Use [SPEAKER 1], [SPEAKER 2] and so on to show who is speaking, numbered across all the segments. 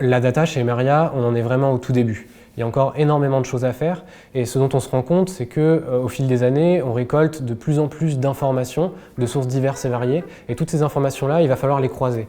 [SPEAKER 1] La data chez Emeria, on en est vraiment au tout début. Il y a encore énormément de choses à faire et ce dont on se rend compte, c'est qu'au fil des années, on récolte de plus en plus d'informations de sources diverses et variées et toutes ces informations-là, il va falloir les croiser.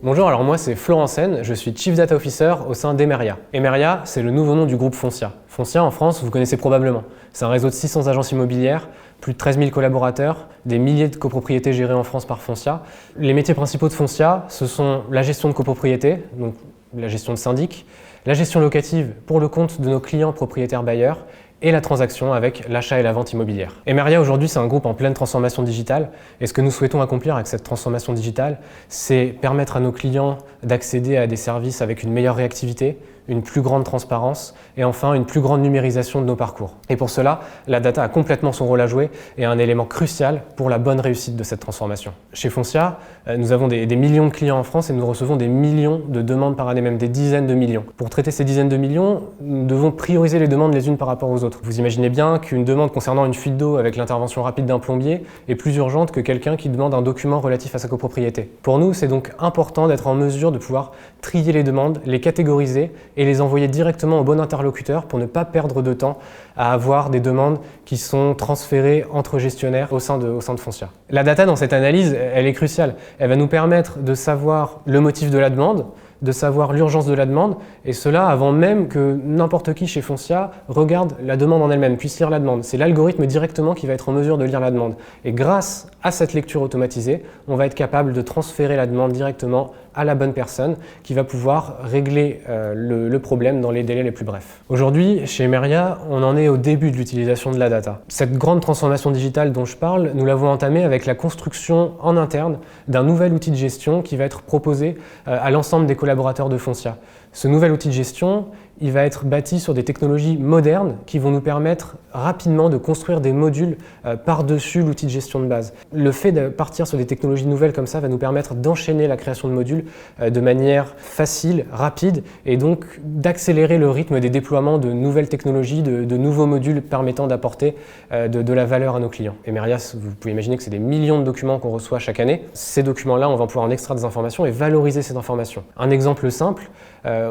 [SPEAKER 1] Bonjour, alors moi c'est Florent Sen, je suis Chief Data Officer au sein d'Emeria. Emeria, c'est le nouveau nom du groupe Foncia. Foncia en France, vous connaissez probablement. C'est un réseau de 600 agences immobilières, plus de 13 000 collaborateurs, des milliers de copropriétés gérées en France par Foncia. Les métiers principaux de Foncia, ce sont la gestion de copropriétés, donc la gestion de syndic, la gestion locative pour le compte de nos clients propriétaires bailleurs, et la transaction avec l'achat et la vente immobilière. Emeria aujourd'hui c'est un groupe en pleine transformation digitale et ce que nous souhaitons accomplir avec cette transformation digitale, c'est permettre à nos clients d'accéder à des services avec une meilleure réactivité, une plus grande transparence et enfin une plus grande numérisation de nos parcours. Et pour cela, la data a complètement son rôle à jouer et est un élément crucial pour la bonne réussite de cette transformation. Chez Foncia, nous avons des millions de clients en France et nous recevons des millions de demandes par année, même des dizaines de millions. Pour traiter ces dizaines de millions, nous devons prioriser les demandes les unes par rapport aux autres. Vous imaginez bien qu'une demande concernant une fuite d'eau avec l'intervention rapide d'un plombier est plus urgente que quelqu'un qui demande un document relatif à sa copropriété. Pour nous, c'est donc important d'être en mesure de pouvoir trier les demandes, les catégoriser et les envoyer directement au bon interlocuteur pour ne pas perdre de temps à avoir des demandes qui sont transférées entre gestionnaires au sein de Foncia. La data dans cette analyse, elle est cruciale. Elle va nous permettre de savoir le motif de la demande, de savoir l'urgence de la demande, et cela avant même que n'importe qui chez Foncia regarde la demande en elle-même, puisse lire la demande. C'est l'algorithme directement qui va être en mesure de lire la demande. Et grâce à cette lecture automatisée, on va être capable de transférer la demande directement à la bonne personne qui va pouvoir régler le problème dans les délais les plus brefs. Aujourd'hui, chez Emeria, on en est au début de l'utilisation de la data. Cette grande transformation digitale dont je parle, nous l'avons entamée avec la construction en interne d'un nouvel outil de gestion qui va être proposé à l'ensemble des collaborateurs de Foncia. Ce nouvel outil de gestion, il va être bâti sur des technologies modernes qui vont nous permettre rapidement de construire des modules par-dessus l'outil de gestion de base. Le fait de partir sur des technologies nouvelles comme ça va nous permettre d'enchaîner la création de modules de manière facile, rapide et donc d'accélérer le rythme des déploiements de nouvelles technologies, de nouveaux modules permettant d'apporter de la valeur à nos clients. Emeria, vous pouvez imaginer que c'est des millions de documents qu'on reçoit chaque année. Ces documents-là, on va pouvoir en extraire des informations et valoriser ces informations. Un exemple simple,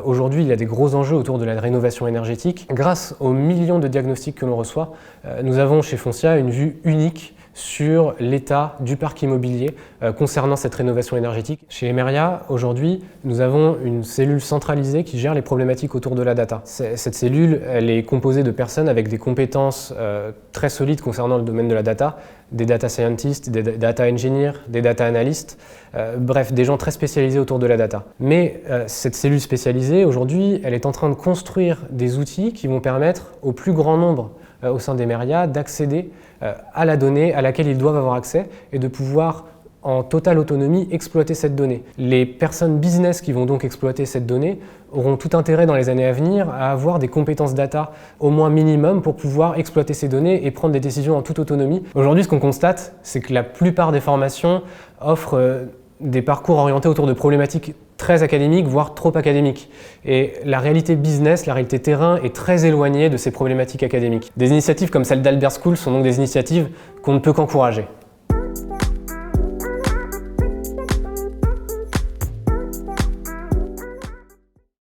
[SPEAKER 1] aujourd'hui il y a des gros enjeux autour de la rénovation énergétique. Grâce aux millions de diagnostics que l'on reçoit, nous avons chez Foncia une vue unique sur l'état du parc immobilier concernant cette rénovation énergétique. Chez Emeria, aujourd'hui, nous avons une cellule centralisée qui gère les problématiques autour de la data. Cette cellule, elle est composée de personnes avec des compétences très solides concernant le domaine de la data, des data scientists, des data engineers, des data analysts, bref, des gens très spécialisés autour de la data. Mais cette cellule spécialisée, aujourd'hui, elle est en train de construire des outils qui vont permettre au plus grand nombre au sein d'Emeria d'accéder à la donnée à laquelle ils doivent avoir accès et de pouvoir en totale autonomie exploiter cette donnée. Les personnes business qui vont donc exploiter cette donnée auront tout intérêt dans les années à venir à avoir des compétences data au moins minimum pour pouvoir exploiter ces données et prendre des décisions en toute autonomie. Aujourd'hui, ce qu'on constate, c'est que la plupart des formations offrent des parcours orientés autour de problématiques très académiques, voire trop académiques. Et la réalité business, la réalité terrain est très éloignée de ces problématiques académiques. Des initiatives comme celle d'Albert School sont donc des initiatives qu'on ne peut qu'encourager.